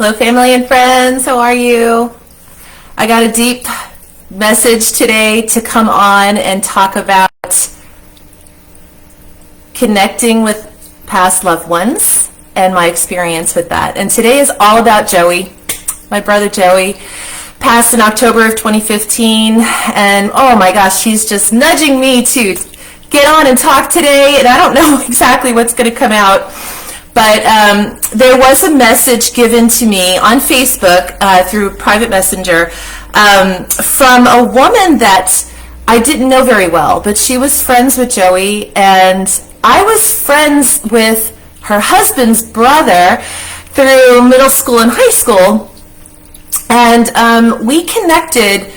Hello, family and friends. How are you? I got a deep message today to come on and talk about connecting with past loved ones and my experience with that. And today is all about Joey, my brother Joey. Passed in October of 2015, and oh my gosh, he's just nudging me to get on and talk today, and I don't know exactly what's going to come out. But there was a message given to me on Facebook through private messenger from a woman that I didn't know very well, but she was friends with Joey, and I was friends with her husband's brother through middle school and high school, and we connected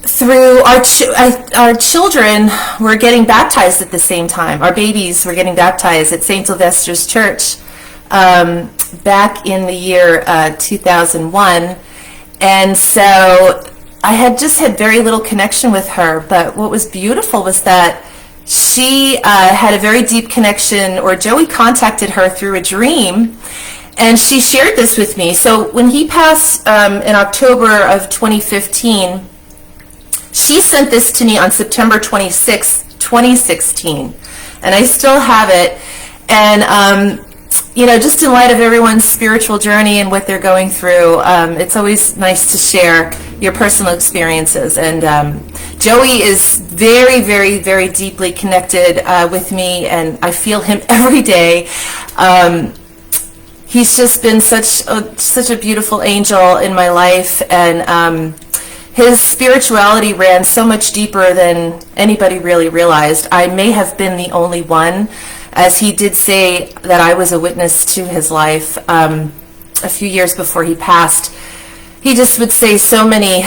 through our children were getting baptized at the same time. Our babies were getting baptized at St. Sylvester's Church back in the year 2001. And so I had just had very little connection with her. But what was beautiful was that she had a very deep connection, or Joey contacted her through a dream. And she shared this with me. So when he passed in October of 2015, she sent this to me on September 26, 2016, and I still have it. And, just in light of everyone's spiritual journey and what they're going through, it's always nice to share your personal experiences. And Joey is very, very, very deeply connected with me, and I feel him every day. He's just been such a beautiful angel in my life, and his spirituality ran so much deeper than anybody really realized. I may have been the only one, as he did say that I was a witness to his life a few years before he passed. He just would say so many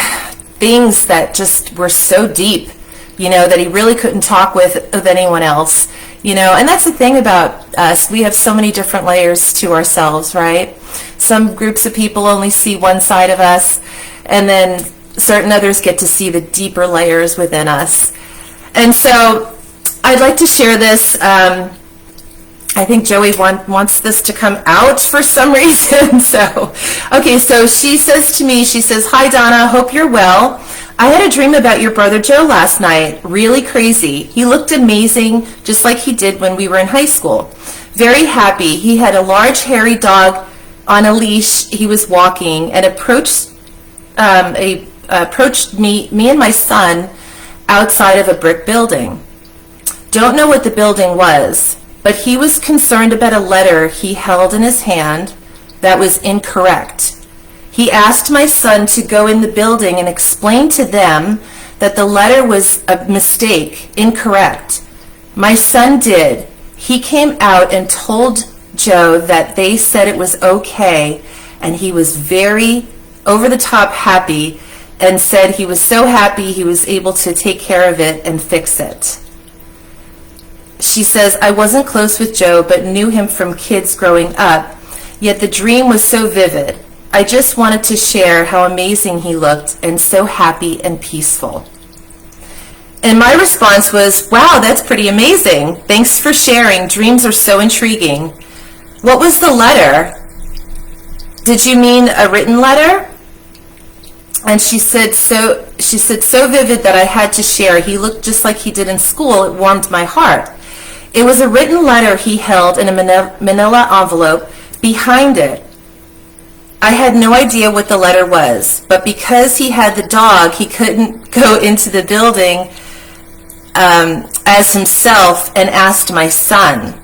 things that just were so deep, that he really couldn't talk with anyone else. And that's the thing about us. We have so many different layers to ourselves, right? Some groups of people only see one side of us, and then certain others get to see the deeper layers within us. And so I'd like to share this. I think Joey wants this to come out for some reason. So she says to me, "Hi Donna, hope you're well. I had a dream about your brother Joe last night. Really crazy. He looked amazing, just like he did when we were in high school. Very happy. He had a large hairy dog on a leash. He was walking and approached me and my son outside of a brick building. Don't know what the building was, but he was concerned about a letter he held in his hand that was incorrect. He asked my son to go in the building and explain to them that the letter was a mistake, incorrect. My son did. He came out and told Joe that they said it was okay, and he was very over-the-top happy, and said he was so happy he was able to take care of it and fix it." She says, "I wasn't close with Joe, but knew him from kids growing up, yet the dream was so vivid. I just wanted to share how amazing he looked and so happy and peaceful." And my response was, "Wow, that's pretty amazing. Thanks for sharing. Dreams are so intriguing. What was the letter? Did you mean a written letter?" And she said, so vivid that I had to share. He looked just like he did in school. It warmed my heart. It was a written letter he held in a manila envelope. Behind it, I had no idea what the letter was, but because he had the dog, he couldn't go into the building as himself, and asked my son.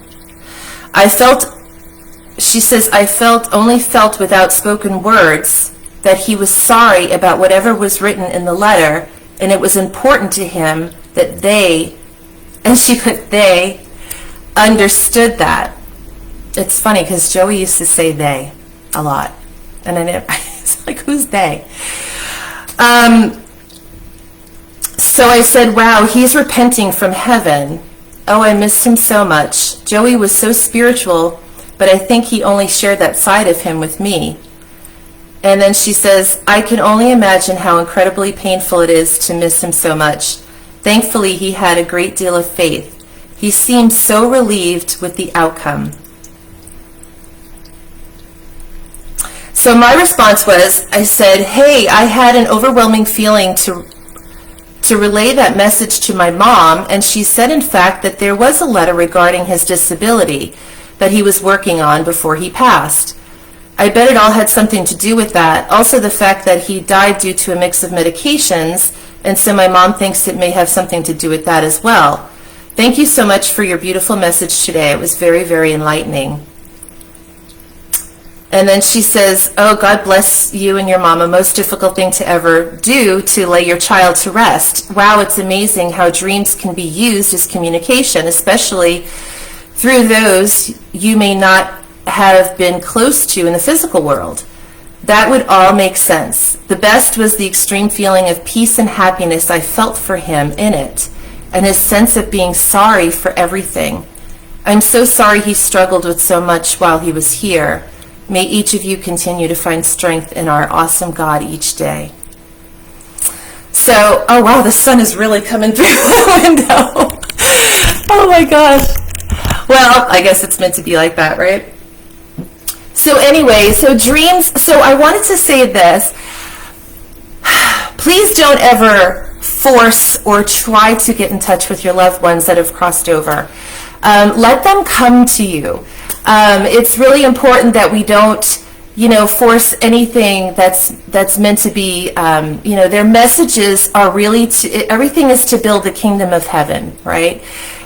She says, I only felt without spoken words that he was sorry about whatever was written in the letter, and it was important to him that they, and she put they, understood that. It's funny because Joey used to say they a lot, and it's like, who's they? So I said, wow, he's repenting from heaven. Oh, I missed him so much. Joey was so spiritual, but I think he only shared that side of him with me. And then she says, I can only imagine how incredibly painful it is to miss him so much. Thankfully, he had a great deal of faith. He seemed so relieved with the outcome. So my response was, I said, hey, I had an overwhelming feeling to relay that message to my mom, and she said, in fact, that there was a letter regarding his disability that he was working on before he passed. I bet it all had something to do with that. Also the fact that he died due to a mix of medications, and so my mom thinks it may have something to do with that as well. Thank you so much for your beautiful message today. It was very, very enlightening. And then she says, oh, God bless you and your mom. A most difficult thing to ever do to lay your child to rest. Wow, it's amazing how dreams can be used as communication, especially through those you may not have been close to in the physical world. That would all make sense. The best was the extreme feeling of peace and happiness I felt for him in it, and his sense of being sorry for everything. I'm so sorry he struggled with so much while he was here. May each of you continue to find strength in our awesome God each day. So, oh wow, the sun is really coming through the window. Oh my gosh. Well, I guess it's meant to be like that, right? So anyway, so dreams, so I wanted to say this. Please don't ever force or try to get in touch with your loved ones that have crossed over. Let them come to you. It's really important that we don't, force anything that's meant to be, their messages are really everything is to build the kingdom of heaven, right?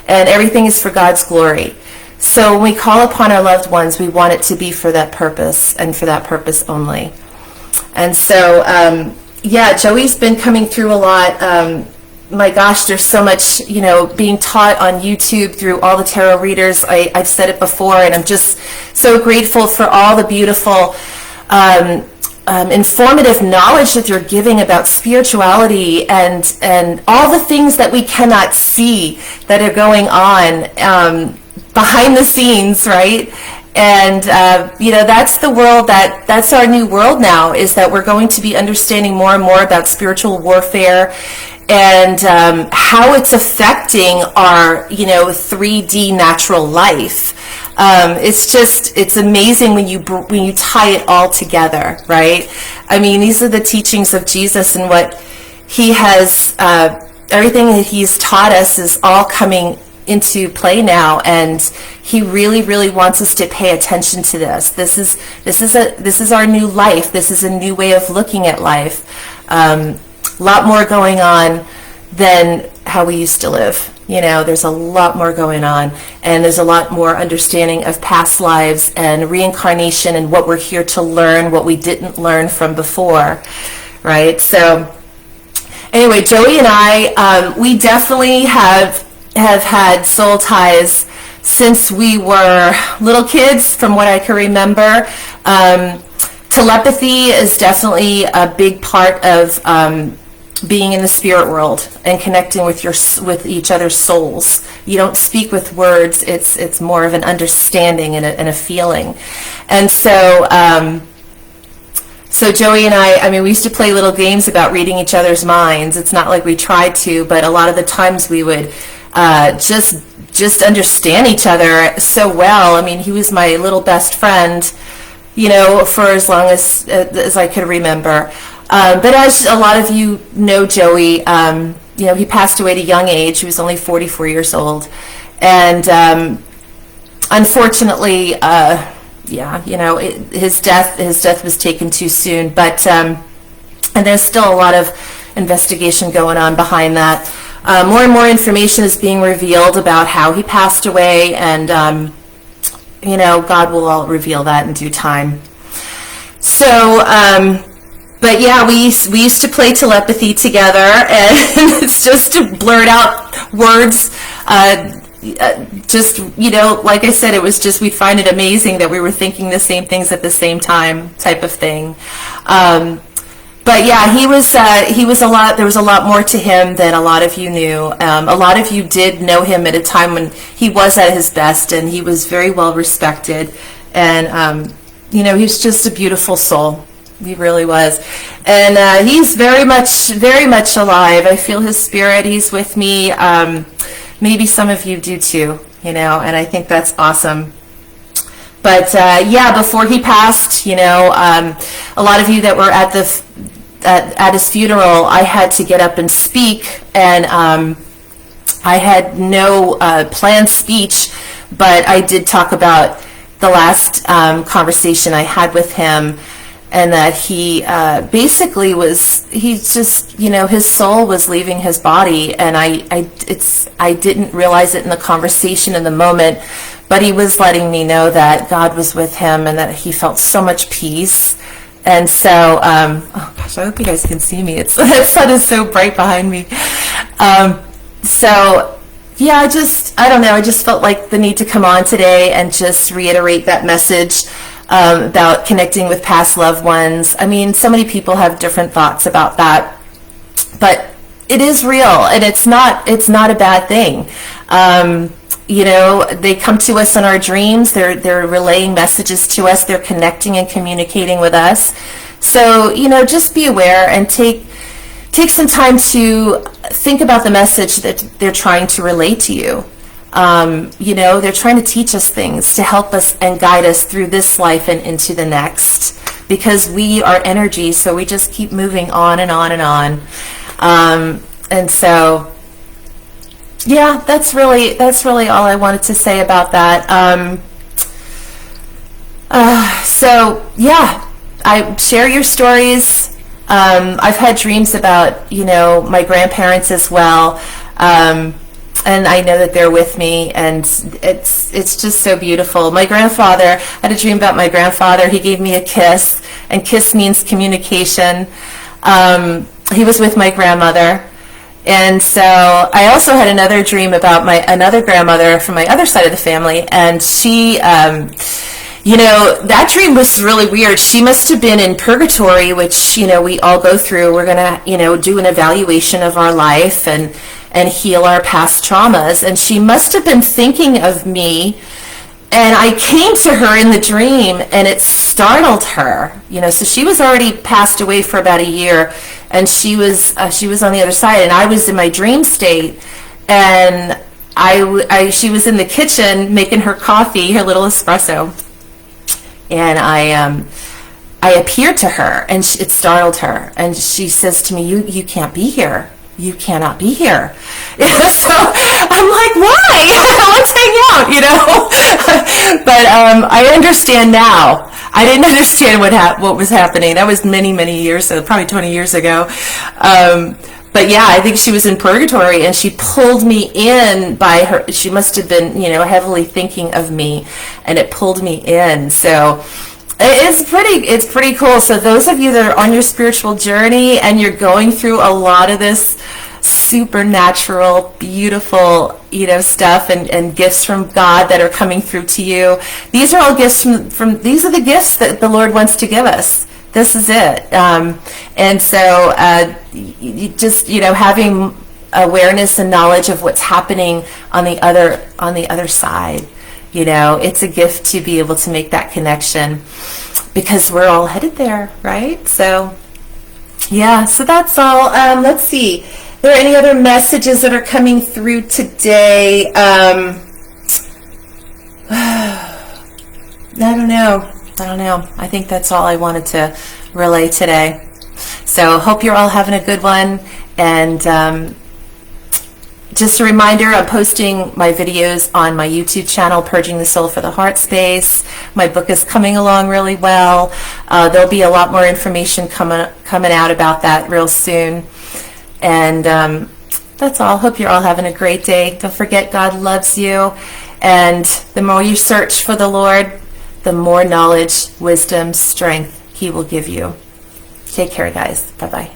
And everything is for God's glory. So when we call upon our loved ones, we want it to be for that purpose and for that purpose only. And so, Joey's been coming through a lot. My gosh, there's so much, being taught on YouTube through all the tarot readers. I've said it before, and I'm just so grateful for all the beautiful, informative knowledge that they're giving about spirituality and all the things that we cannot see that are going on behind the scenes, right? And, that's the world that's our new world now, is that we're going to be understanding more and more about spiritual warfare and how it's affecting our, 3D natural life. It's amazing when you tie it all together, right? I mean, these are the teachings of Jesus, and what he has, everything that he's taught us is all coming into play now, and he really, really wants us to pay attention to this. This is our new life. This is a new way of looking at life. A lot more going on than how we used to live. There's a lot more going on, and there's a lot more understanding of past lives and reincarnation and what we're here to learn, what we didn't learn from before, right? So anyway, Joey and I, we definitely have had soul ties since we were little kids, from what I can remember. Telepathy is definitely a big part of being in the spirit world and connecting with each other's souls. You don't speak with words. It's more of an understanding and a feeling. And so Joey and I mean, we used to play little games about reading each other's minds. It's not like we tried to, but a lot of the times we would just understand each other so well. I mean, he was my little best friend, for as long as I could remember. But as a lot of you know, Joey, he passed away at a young age. He was only 44 years old. And unfortunately, his death was taken too soon. But and there's still a lot of investigation going on behind that. More and more information is being revealed about how he passed away, and God will all reveal that in due time. So, but yeah, we used to play telepathy together, and it's just to blurt out words. Like I said, it was just, we'd find it amazing that we were thinking the same things at the same time, type of thing. But yeah, he was a lot. There was a lot more to him than a lot of you knew. A lot of you did know him at a time when he was at his best, and he was very well respected. And he was just a beautiful soul. He really was. And he's very much alive. I feel his spirit. He's with me. Maybe some of you do too. And I think that's awesome. But yeah, before he passed, you know, a lot of you that were at the at his funeral, I had to get up and speak, and I had no planned speech, but I did talk about the last conversation I had with him, and that he basically he just, you know, his soul was leaving his body, and I didn't realize it in the conversation in the moment, but he was letting me know that God was with him and that he felt so much peace. And so, oh gosh, I hope you guys can see me. That sun is so bright behind me. So, yeah, I don't know, I just felt like the need to come on today and just reiterate that message about connecting with past loved ones. I mean, so many people have different thoughts about that, but it is real, and it's not a bad thing. You know, they come to us in our dreams. They're relaying messages to us. They're connecting and communicating with us. So, you know, just be aware and take some time to think about the message that they're trying to relay to you. You know, they're trying to teach us things to help us and guide us through this life and into the next, because we are energy, so we just keep moving on and on and on. And so, yeah, that's really all I wanted to say about that. So yeah, I share your stories. I've had dreams about, you know, my grandparents as well, and I know that they're with me, and it's just so beautiful. My grandfather, I had a dream about my grandfather. He gave me a kiss, and kiss means communication. He was with my grandmother. And so I also had another dream about another grandmother from my other side of the family, and she, you know, that dream was really weird. She must have been in purgatory, which, you know, we all go through. We're going to, you know, do an evaluation of our life and heal our past traumas, and she must have been thinking of me. And I came to her in the dream, and it startled her, you know. So she was already passed away for about a year, and she was on the other side, and I was in my dream state, and she was in the kitchen making her coffee, her little espresso, and I appeared to her, and it startled her, and she says to me, "You can't be here. You cannot be here." So I'm like, why? Let's hang out, you know. But I understand now. I didn't understand what was happening. That was many years ago, probably 20 years ago. But yeah, I think she was in purgatory, and she pulled me in by her. She must have been, you know, heavily thinking of me, and it pulled me in. So it's pretty cool. So those of you that are on your spiritual journey and you're going through a lot of this supernatural, beautiful, you know, stuff and gifts from God that are coming through to you, these are all gifts from these are the gifts that the Lord wants to give us. This is it. And so you just, you know, having awareness and knowledge of what's happening on the other side. You know, it's a gift to be able to make that connection, because we're all headed there, right? So, yeah, so that's all. Let's see. Are there any other messages that are coming through today? I don't know. I think that's all I wanted to relay today. So, hope you're all having a good one. And just a reminder, I'm posting my videos on my YouTube channel, Purging the Soul for the Heart Space. My book is coming along really well. There'll be a lot more information coming out about that real soon. And that's all. Hope you're all having a great day. Don't forget, God loves you. And the more you search for the Lord, the more knowledge, wisdom, strength He will give you. Take care, guys. Bye-bye.